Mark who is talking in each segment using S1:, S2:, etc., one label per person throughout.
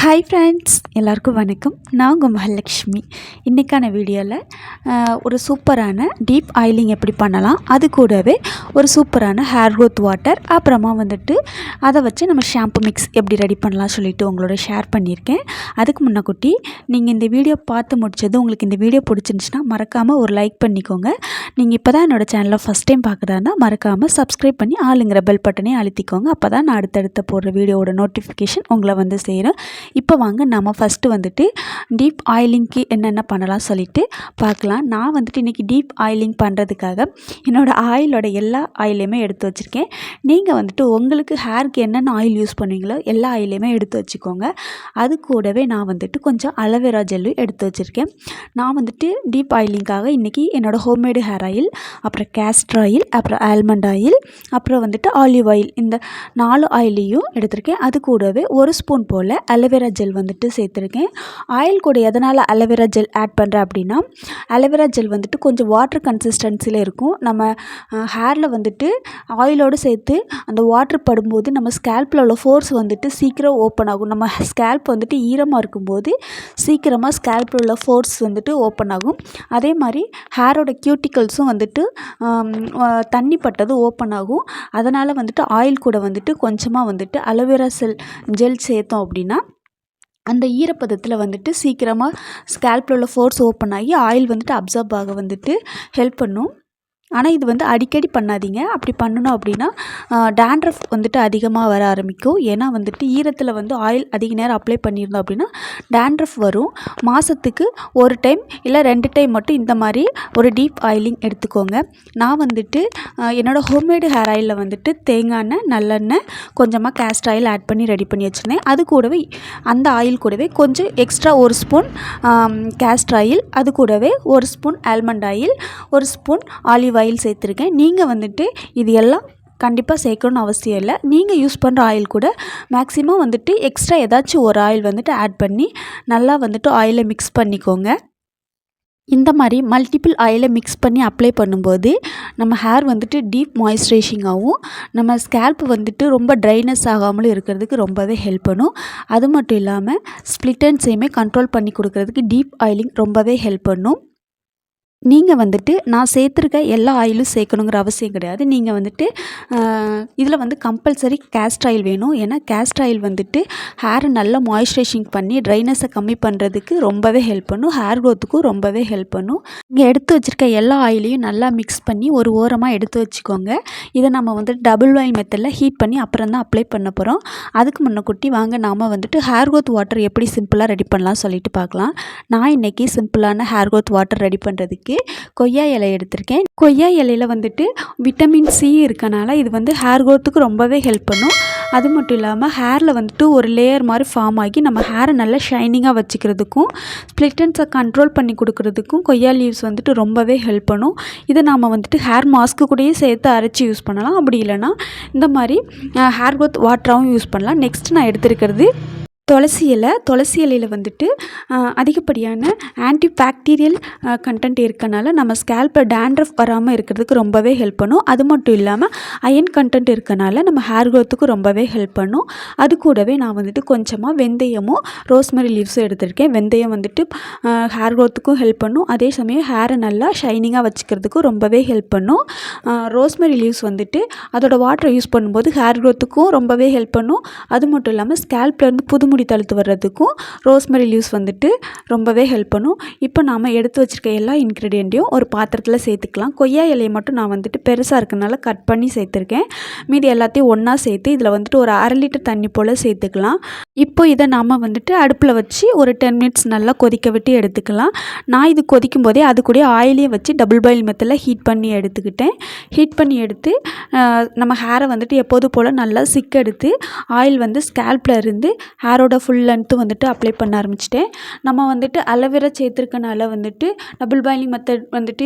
S1: Hi friends, எல்லாருக்கும் வணக்கம். நான் உங்கள் மகாலட்சுமி. இன்றைக்கான வீடியோவில் ஒரு சூப்பரான டீப் ஆயிலிங் எப்படி பண்ணலாம், அது கூடவே ஒரு சூப்பரான ஹேர் க்ரோத் வாட்டர், அப்புறமா அதை வச்சு நம்ம ஷாம்பு மிக்ஸ் எப்படி ரெடி பண்ணலாம் சொல்லிவிட்டு உங்களோட ஷேர் பண்ணியிருக்கேன். அதுக்கு முன்னக்குட்டி நீங்கள் இந்த வீடியோ பார்த்து முடிச்சது உங்களுக்கு இந்த வீடியோ பிடிச்சிருந்துச்சுன்னா மறக்காமல் ஒரு லைக் பண்ணிக்கோங்க. நீங்கள் இப்போ தான் என்னோடய சேனலை ஃபஸ்ட் டைம் பார்க்குறதா இருந்தால் மறக்காமல் சப்ஸ்கிரைப் பண்ணி ஆளுங்கிற பெல் பட்டனே அழுத்திக்கோங்க. அப்போ தான் நான் அடுத்தடுத்த போடுற வீடியோவோட நோட்டிஃபிகேஷன் உங்களை சேரும். இப்போ வாங்க நம்ம ஃபஸ்ட்டு டீப் ஆயிலிங்க்கு என்னென்ன பண்ணலாம் சொல்லிட்டு பார்க்கலாம். நான் இன்றைக்கி டீப் ஆயிலிங் பண்ணுறதுக்காக என்னோடய ஆயிலோட எல்லா ஆயிலையுமே எடுத்து வச்சுருக்கேன். நீங்கள் உங்களுக்கு ஹேருக்கு என்னென்ன ஆயில் யூஸ் பண்ணுவீங்களோ எல்லா ஆயிலையுமே எடுத்து வச்சுக்கோங்க. அது கூடவே நான் கொஞ்சம் அலோவேரா ஜெல்லும் எடுத்து வச்சுருக்கேன். நான் டீப் ஆயிலிங்காக இன்றைக்கி என்னோடய ஹோம்மேடு ஹேர் ஆயில், அப்புறம் கேஸ்டர் ஆயில், அப்புறம் ஆல்மண்ட் ஆயில், அப்புறம் ஆலிவ் ஆயில், இந்த 4 ஆயிலையும் எடுத்திருக்கேன். அது கூடவே 1 ஸ்பூன் போல் அலோவேரா ஜெல் சேர்த்துருக்கேன். ஆயில் கூட எதனால் அலோவேரா ஜெல் ஆட் பண்ணுறேன் அப்படின்னா, அலோவேரா ஜெல் கொஞ்சம் வாட்டர் கன்சிஸ்டன்சியில் இருக்கும். நம்ம ஹேரில் ஆயிலோடு சேர்த்து அந்த வாட்டர் படும்போது நம்ம ஸ்கேல்பில் உள்ள ஃபோர்ஸ் சீக்கிரம் ஓப்பன் ஆகும். நம்ம ஸ்கேல்ப் ஈரமாக இருக்கும்போது சீக்கிரமாக ஸ்கேல்பில் உள்ள ஃபோர்ஸ் ஓப்பன் ஆகும். அதே மாதிரி ஹேரோட கியூட்டிக்கல்ஸும் தண்ணி பட்டது ஓப்பன் ஆகும். அதனால் ஆயில் கூட கொஞ்சமாக அலோவேரா ஜெல் சேர்த்தோம் அப்படின்னா அந்த ஈரப்பதத்தில் சீக்கிரமாக ஸ்கேல்பில் உள்ள ஃபோர்ஸ் ஓப்பன் ஆகி ஆயில் அப்சார்ப் ஆக ஹெல்ப் பண்ணும். ஆனால் இது அடிக்கடி பண்ணாதீங்க. அப்படி பண்ணணும் அப்படின்னா டேண்ட்ரஃப் அதிகமாக வர ஆரம்பிக்கும். ஏன்னா ஈரத்தில் ஆயில் அதிக நேரம் அப்ளை பண்ணியிருந்தோம் அப்படின்னா டேண்ட்ரஃப் வரும். மாதத்துக்கு ஒரு டைம் இல்லை 2 டைம் மட்டும் இந்த மாதிரி ஒரு டீப் ஆயிலிங் எடுத்துக்கோங்க. நான் என்னோடய ஹோம்மேடு ஹேர் ஆயிலில் தேங்காய் எண்ணெய், நல்லெண்ணெய், கொஞ்சமாக கேஸ்டர் ஆயில் ஆட் பண்ணி ரெடி பண்ணி வச்சுருந்தேன். அது கூடவே அந்த ஆயில் கூடவே கொஞ்சம் எக்ஸ்ட்ரா 1 ஸ்பூன் கேஸ்டர் ஆயில், அது கூடவே 1 spoon almond oil, 1 spoon olive oil சேர்த்துருக்கேன். நீங்கள் இது எல்லாம் கண்டிப்பாக சேர்க்கணும்னு அவசியம் இல்லை. நீங்கள் யூஸ் பண்ணுற ஆயில் கூட மேக்ஸிமம் எக்ஸ்ட்ரா ஏதாச்சும் ஒரு ஆயில் ஆட் பண்ணி நல்லா ஆயிலை மிக்ஸ் பண்ணிக்கோங்க. இந்த மாதிரி மல்டிபிள் ஆயிலை மிக்ஸ் பண்ணி அப்ளை பண்ணும்போது நம்ம ஹேர் டீப் மாய்ஸ்சரைசிங்காகவும் நம்ம ஸ்கேல்ப் ரொம்ப ட்ரைனஸ் ஆகாமலும் இருக்கிறதுக்கு ரொம்பவே ஹெல்ப் பண்ணும். அது மட்டும் இல்லாமல் ஸ்ப்ளிட் எண்ட்ஸையுமே கண்ட்ரோல் பண்ணி கொடுக்கறதுக்கு டீப் ஆயிலிங் ரொம்பவே ஹெல்ப் பண்ணும். நீங்கள் நான் சேர்த்துருக்க எல்லா ஆயிலும் சேர்க்கணுங்கிற அவசியம் கிடையாது. நீங்கள் இதில் கம்பல்சரி கேஸ்டர் ஆயில் வேணும். ஏன்னா கேஸ்டர் ஆயில் ஹேரை நல்லா மாய்ஸ்சரைசிங் பண்ணி ட்ரைனஸை கம்மி பண்ணுறதுக்கு ரொம்பவே ஹெல்ப் பண்ணும். ஹேர் க்ரோத்துக்கும் ரொம்பவே ஹெல்ப் பண்ணும். நீங்கள் எடுத்து வச்சுருக்க எல்லா ஆயிலையும் நல்லா மிக்ஸ் பண்ணி ஒரு ஓரமாக எடுத்து வச்சுக்கோங்க. இதை நம்ம டபுள் பாயில் மெத்தடில் ஹீட் பண்ணி அப்புறம் தான் அப்ளை பண்ண போகிறோம். அதுக்கு முன்னக்குட்டி வாங்க நாம் ஹேர் க்ரோத் வாட்டர் எப்படி சிம்பிளாக ரெடி பண்ணலாம் சொல்லிட்டு பார்க்கலாம். நான் இன்றைக்கி சிம்பிளான ஹேர் க்ரோத் வாட்டர் ரெடி பண்ணுறதுக்கு கொய்யா இலை எடுத்திருக்கேன். கொய்யா இலையில் விட்டமின் சி இருக்கனால இது ஹேர் க்ரோத்துக்கு ரொம்பவே ஹெல்ப் பண்ணும். அது மட்டும் இல்லாமல் ஹேரில் ஒரு லேயர் மாதிரி ஃபார்ம் ஆகி நம்ம ஹேரை நல்லா ஷைனிங்காக வச்சுக்கிறதுக்கும் ஸ்ப்ளிட்டன்ஸை கண்ட்ரோல் பண்ணி கொடுக்கறதுக்கும் கொய்யா லீவ்ஸ் ரொம்பவே ஹெல்ப் பண்ணும். இதை நாம் ஹேர் மாஸ்க்கு கூடயே சேர்த்து அரைச்சி யூஸ் பண்ணலாம். அப்படி இல்லைனா இந்த மாதிரி ஹேர் க்ரோத் வாட்டராகவும் யூஸ் பண்ணலாம். நெக்ஸ்ட் நான் எடுத்திருக்கிறது துளசி இலை. துளசி இலையில் அதிகப்படியான ஆன்டி பாக்டீரியல் கண்டென்ட் இருக்கனால நம்ம ஸ்கேல்பில் டேண்ட்ரஃப் வராமல் இருக்கிறதுக்கு ரொம்பவே ஹெல்ப் பண்ணும். அது மட்டும் இல்லாமல் அயன் கண்டென்ட் இருக்கனால நம்ம ஹேர் க்ரோத்துக்கு ரொம்பவே ஹெல்ப் பண்ணும். அது கூடவே நான் கொஞ்சமாக வெந்தயமும் ரோஸ்மெரி லீவ்ஸும் எடுத்திருக்கேன். வெந்தயம் ஹேர் க்ரோத்துக்கும் ஹெல்ப் பண்ணும். அதே சமயம் ஹேரை நல்லா ஷைனிங்காக வச்சுக்கிறதுக்கும் ரொம்பவே ஹெல்ப் பண்ணும். ரோஸ்மெரி லீவ்ஸ் அதோட வாட்டரை யூஸ் பண்ணும்போது ஹேர் க்ரோத்துக்கும் ரொம்பவே ஹெல்ப் பண்ணும். அது மட்டும் இல்லாமல் ஸ்கேல்ப்லேருந்து புது முடி தழுத்து வர்றதுக்கும் ரோஸ்மெரி லீவ்ஸ் ரொம்பவே ஹெல்ப் பண்ணும். இப்போ நாம் எடுத்து வச்சுருக்க எல்லா இன்க்ரீடியண்ட்டையும் ஒரு பாத்திரத்தில் சேர்த்துக்கலாம். கொய்யா இலையை மட்டும் நான் பெருசாக இருக்கனால கட் பண்ணி சேர்த்துருக்கேன். மீதி எல்லாத்தையும் ஒன்றா சேர்த்து இதில் ஒரு 1/2 லிட்டர் தண்ணி போல் சேர்த்துக்கலாம். இப்போ இதை நாம் அடுப்பில் வச்சு ஒரு 10 மினிட்ஸ் நல்லா கொதிக்க விட்டு எடுத்துக்கலாம். நான் இது கொதிக்கும் போதே அது கூட ஆயிலையும் வச்சு டபுள் பாயில் மெத்தடில் ஹீட் பண்ணி எடுத்துக்கிட்டேன். ஹீட் பண்ணி எடுத்து நம்ம ஹேரை எப்போது போல் நல்லா சிக்கெடுத்து ஆயில் ஸ்கேல்பில் இருந்து ஹேரோட ஃபுல் லென்த்து அப்ளை பண்ண ஆரம்பிச்சிட்டேன். நம்ம அலோவேரா சேர்த்துருக்கனால டபுள் பாயிலிங் மெத்தட்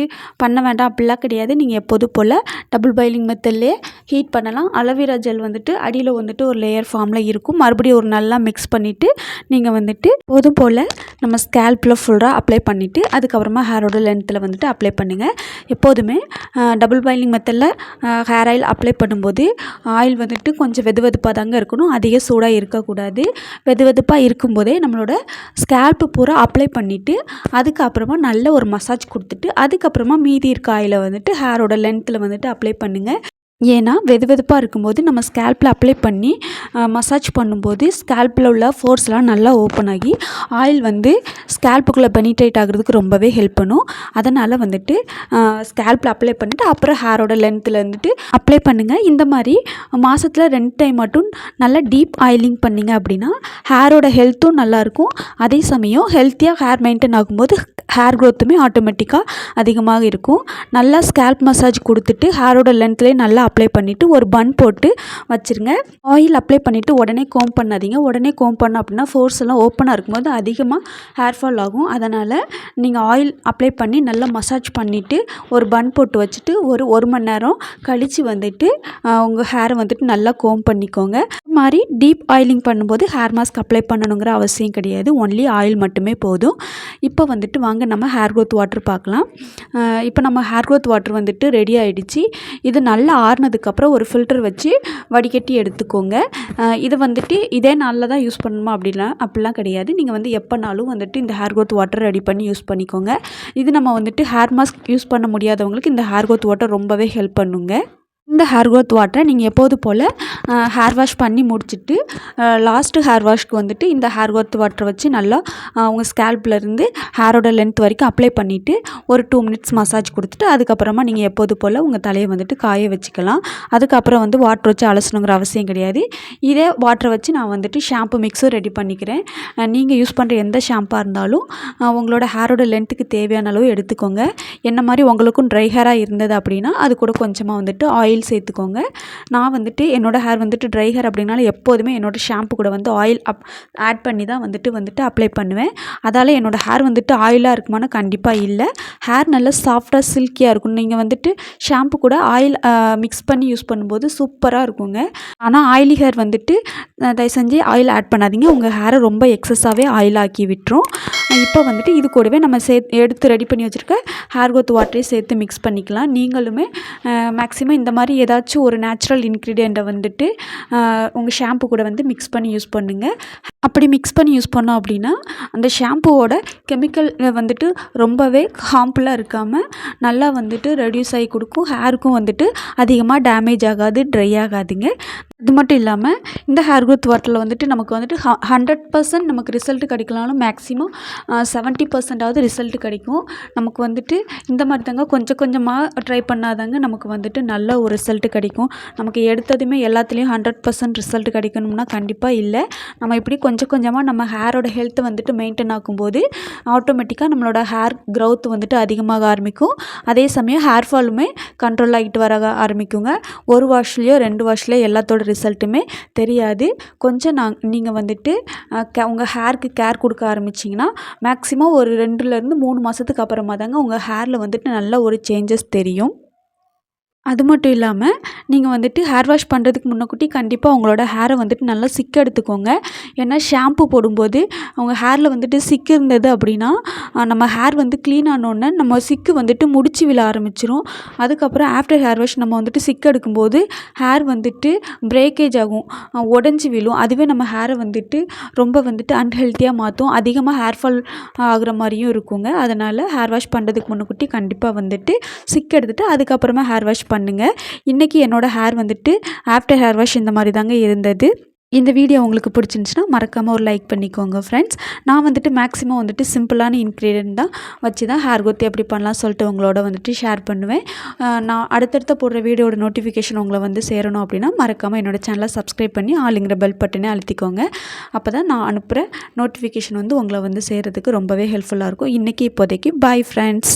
S1: பண்ண வேண்டாம் அப்படிலாம் கிடையாது. நீங்கள் எப்போது போல் டபுள் பாயிலிங் மெத்தட்லேயே ஹீட் பண்ணலாம். அலோவேரா ஜெல் அடியில் ஒரு லேயர் ஃபார்மில் இருக்கும். மறுபடியும் ஒரு நல்லா மிக்ஸ் பண்ணிவிட்டு நீங்கள் போதும் போல் நம்ம ஸ்கேல்பில் ஃபுல்லாக அப்ளை பண்ணிவிட்டு அதுக்கப்புறமா ஹேரோட லென்த்தில் வந்துட்டு அப்ளை பண்ணுங்கள். எப்போதுமே டபுள் பாயிலிங் மெத்தடில் ஹேர் ஆயில் அப்ளை பண்ணும்போது ஆயில் வந்துட்டு கொஞ்சம் வெதுவெதுப்பாக தாங்க இருக்கணும், அதிக சூடாக இருக்கக்கூடாது. வெதுவெதுப்பாக இருக்கும்போதே நம்மளோட ஸ்கேல்ப்பு பூரா அப்ளை பண்ணிவிட்டு அதுக்கப்புறமா நல்ல ஒரு மசாஜ் கொடுத்துட்டு அதுக்கப்புறமா மீதி இருக்க ஆயிலை வந்துட்டு ஹேரோட லென்த்தில் வந்துட்டு அப்ளை பண்ணுங்கள். ஏன்னா வெதுவெதுப்பாக இருக்கும்போது நம்ம ஸ்கேல்பில் அப்ளை பண்ணி மசாஜ் பண்ணும்போது ஸ்கேல்பில் உள்ள ஃபோர்ஸ்லாம் நல்லா ஓப்பன் ஆகி ஆயில் வந்து ஸ்கேல்ப்புக்குள்ளே பெனிட்ரேட் ஆகிறதுக்கு ரொம்பவே ஹெல்ப் பண்ணும். அதனால் வந்துட்டு ஸ்கேல்பில் அப்ளை பண்ணிவிட்டு அப்புறம் ஹேரோட லென்த்தில் வந்துட்டு அப்ளை பண்ணுங்கள். இந்த மாதிரி மாதத்தில் 2 டைம் மட்டும் நல்லா டீப் ஆயிலிங் பண்ணிங்க அப்படின்னா ஹேரோட ஹெல்த்தும் நல்லாயிருக்கும். அதே சமயம் ஹெல்த்தியாக ஹேர் மெயின்டைன் ஆகும்போது ஹேர் க்ரோத்துமே ஆட்டோமேட்டிக்காக அதிகமாக இருக்கும். நல்லா ஸ்கேல்ப் மசாஜ் கொடுத்துட்டு ஹேரோட லென்த்லேயே நல்லா அப்ளை பண்ணிவிட்டு ஒரு பன் போட்டு வச்சுருங்க. ஆயில் அப்ளை பண்ணிவிட்டு உடனே கோம் பண்ணாதீங்க. உடனே கோம் பண்ணோம் அப்படின்னா ஃபோர்ஸ் எல்லாம் ஓப்பனாக இருக்கும்போது அதிகமாக ஹேர் ஃபால் ஆகும். அதனால் நீங்கள் ஆயில் அப்ளை பண்ணி நல்லா மசாஜ் பண்ணிவிட்டு ஒரு பன் போட்டு வச்சுட்டு ஒரு மணி நேரம் கழித்து வந்துட்டு உங்கள் ஹேரை வந்துட்டு நல்லா கோம் பண்ணிக்கோங்க. இது மாதிரி டீப் ஆயிலிங் பண்ணும்போது ஹேர் மாஸ்க் அப்ளை பண்ணணுங்கிற அவசியம் கிடையாது, ஒன்லி ஆயில் மட்டுமே போதும். இப்போ வந்துட்டு வாங்க நம்ம ஹேர் க்ரோத் வாட்டர் பார்க்கலாம். இப்போ நம்ம ஹேர் க்ரோத் வாட்டர் வந்துட்டு ரெடி ஆகிடுச்சு. இது நல்லா ஆறுனதுக்கப்புறம் ஒரு ஃபில்டர் வச்சு வடிகட்டி எடுத்துக்கோங்க. இதை வந்துட்டு இதே நாளில் தான் யூஸ் பண்ணணுமா அப்படிலாம் கிடையாது. நீங்கள் வந்து எப்போனாலும் வந்துட்டு இந்த ஹேர் க்ரோத் வாட்டர் ரெடி பண்ணி யூஸ் பண்ணிக்கோங்க. இது நம்ம வந்துட்டு ஹேர் மாஸ்க் யூஸ் பண்ண முடியாதவங்களுக்கு இந்த ஹேர் க்ரோத் வாட்டர் ரொம்பவே ஹெல்ப் பண்ணுங்க. இந்த ஹேர் க்ரோத் வாட்டரை நீங்கள் எப்போது போல் ஹேர் வாஷ் பண்ணி முடிச்சுட்டு லாஸ்ட்டு ஹேர் வாஷ்க்கு வந்துட்டு இந்த ஹேர் க்ரோத் வாட்டரை வச்சு நல்லா உங்கள் ஸ்கேல்ப்லேருந்து ஹேரோட லென்த் வரைக்கும் அப்ளை பண்ணிவிட்டு ஒரு 2 மினிட்ஸ் மசாஜ் கொடுத்துட்டு அதுக்கப்புறமா நீங்கள் எப்போது போல் உங்கள் தலையை வந்துட்டு காய வச்சுக்கலாம். அதுக்கப்புறம் வந்து வாட்டர் வச்சு அலசணுங்கிற அவசியம் கிடையாது. இதே வாட்டரை வச்சு நான் வந்துட்டு ஷாம்பு மிக்ஸும் ரெடி பண்ணிக்கிறேன். நீங்கள் யூஸ் பண்ணுற எந்த ஷாம்பாக இருந்தாலும் உங்களோட ஹேரோட லென்த்துக்கு தேவையான அளவு எடுத்துக்கோங்க. என்ன மாதிரி உங்களுக்கும் ட்ரை ஹேராக இருந்தது அப்படின்னா அது கூட கொஞ்சமாக வந்துட்டு ஆயில் சேர்த்துக்கோங்க. நான் வந்துட்டு என்னோடய ஹேர் வந்துட்டு ட்ரை ஹேர் அப்படின்னால எப்போதுமே என்னோடய ஷாம்பு கூட வந்து ஆயில் ஆட் பண்ணி தான் வந்துட்டு அப்ளை பண்ணுவேன். அதால் என்னோடய ஹேர் வந்துட்டு ஆயிலாக இருக்குமானா கண்டிப்பாக இல்லை. ஹேர் நல்லா சாஃப்டாக சில்கியாக இருக்கும். நீங்கள் வந்துட்டு ஷாம்பு கூட ஆயில் மிக்ஸ் பண்ணி யூஸ் பண்ணும்போது சூப்பராக இருக்குங்க. ஆனால் ஆயிலி ஹேர் வந்துட்டு தயவு செஞ்சு ஆயில் ஆட் பண்ணாதீங்க, உங்கள் ஹேரை ரொம்ப எக்ஸஸாகவே ஆயில் ஆக்கி விட்டுரும். இப்போ வந்துட்டு இது கூடவே நம்ம எடுத்து ரெடி பண்ணி வச்சுருக்க ஹேர் க்ரோத் வாட்டரையும் சேர்த்து மிக்ஸ் பண்ணிக்கலாம். நீங்களுமே மேக்ஸிமம் இந்த மாதிரி ஏதாச்சும் ஒரு நேச்சுரல் இன்க்ரீடியண்ட்டை வந்துட்டு உங்கள் ஷாம்பு கூட வந்து மிக்ஸ் பண்ணி யூஸ் பண்ணுங்கள். அப்படி மிக்ஸ் பண்ணி யூஸ் பண்ணோம் அப்படின்னா அந்த ஷாம்புவோட கெமிக்கல் வந்துட்டு ரொம்பவே ஹார்ம்ஃபுல்லாக இருக்காமல் நல்லா வந்துட்டு ரெடியூஸ் ஆகி கொடுக்கும். ஹேருக்கும் வந்துட்டு அதிகமாக டேமேஜ் ஆகாது, ட்ரை ஆகாதுங்க. இது மட்டும் இல்லாமல் இந்த ஹேர் க்ரோத் வாட்டரில் வந்துட்டு நமக்கு வந்துட்டு 100% நமக்கு ரிசல்ட் கிடைக்கலாலும் மேக்ஸிமம் 70% ரிசல்ட் கிடைக்கும். நமக்கு வந்துட்டு இந்த மாதிரி தாங்க கொஞ்சம் கொஞ்சமாக ட்ரை பண்ணாதாங்க நமக்கு வந்துட்டு நல்ல ஒரு ரிசல்ட் கிடைக்கும். நமக்கு எடுத்ததுமே எல்லாத்துலேயும் 100% ரிசல்ட் கிடைக்கணும்னா கண்டிப்பாக இல்லை. நம்ம இப்படி கொஞ்சம் கொஞ்சமாக நம்ம ஹேரோட ஹெல்த்தை வந்துட்டு மெயின்டைன் ஆகும்போது ஆட்டோமேட்டிக்காக நம்மளோட ஹேர் க்ரோத் வந்துட்டு அதிகமாக ஆரம்பிக்கும். அதே சமயம் ஹேர் ஃபாலுமே கண்ட்ரோல் ஆகிட்டு வர ஆரம்பிக்குங்க. 1 வாஷ்லேயோ 2 வாஷ்லேயோ எல்லாத்தோட ரிசல்ட்டுமே தெரியாது. கொஞ்சம் நீங்கள் வந்துட்டு உங்கள் ஹேருக்கு கேர் கொடுக்க ஆரம்பிச்சிங்கன்னா மேக்ஸிமம் ஒரு 2லேருந்து 3 மாதத்துக்கு அப்புறமா தாங்க உங்கள் ஹேரில் வந்துட்டு நல்ல ஒரு சேஞ்சஸ் தெரியும். அது மட்டும் இல்லாமல் நீங்கள் வந்துட்டு ஹேர் வாஷ் பண்ணுறதுக்கு முன்னக்கூட்டி கண்டிப்பாக உங்களோட ஹேரை வந்துட்டு நல்லா சிக்கு எடுத்துக்கோங்க. ஏன்னா ஷாம்பு போடும்போது உங்கள் ஹேரில் வந்துட்டு சிக்கு இருந்தது அப்படின்னா நம்ம ஹேர் வந்து க்ளீன் ஆனோடனே நம்ம சிக்கு வந்துட்டு முடிச்சு விழ ஆரம்பிச்சிரும். அதுக்கப்புறம் ஆஃப்டர் ஹேர் வாஷ் நம்ம வந்துட்டு சிக்கு எடுக்கும்போது ஹேர் வந்துட்டு பிரேக்கேஜ் ஆகும், உடஞ்சி விழும். அதுவே நம்ம ஹேரை வந்துட்டு ரொம்ப வந்துட்டு அன்ஹெல்த்தியாக மாற்றும், அதிகமாக ஹேர் ஃபால் ஆகுற மாதிரியும் இருக்குங்க. அதனால் ஹேர் வாஷ் பண்ணுறதுக்கு முன்னக்கூட்டி கண்டிப்பாக வந்துட்டு சிக்கு எடுத்துகிட்டு அதுக்கப்புறமா ஹேர் வாஷ் பண்ணுங்கள். இன்றைக்கி என்னோடய ஹேர் வந்துட்டு ஆஃப்டர் ஹேர் வாஷ் இந்த மாதிரி தாங்க இருந்தது. இந்த வீடியோ உங்களுக்கு பிடிச்சிருந்துச்சுன்னா மறக்காமல் ஒரு லைக் பண்ணிக்கோங்க ஃப்ரெண்ட்ஸ். நான் வந்துட்டு மேக்ஸிமம் வந்துட்டு சிம்பிளான இன்க்ரீடியன்ட் தான் வச்சு தான் ஹேர் க்ரோத் எப்படி பண்ணலாம் சொல்லிட்டு உங்களோட வந்துட்டு ஷேர் பண்ணுவேன். நான் அடுத்தடுத்த போடுற வீடியோட நோட்டிஃபிகேஷன் உங்களை வந்து சேரணும் அப்படின்னா மறக்காமல் என்னோடய சேனலை சப்ஸ்கிரைப் பண்ணி ஆளுங்கிற பெல் பட்டனே அழுத்திக்கோங்க. அப்போ தான் நான் அனுப்புகிற நோட்டிஃபிகேஷன் வந்து உங்களை வந்து சேர்கிறதுக்கு ரொம்பவே ஹெல்ப்ஃபுல்லாக இருக்கும். இன்றைக்கி இப்போதைக்கு பாய் ஃப்ரெண்ட்ஸ்.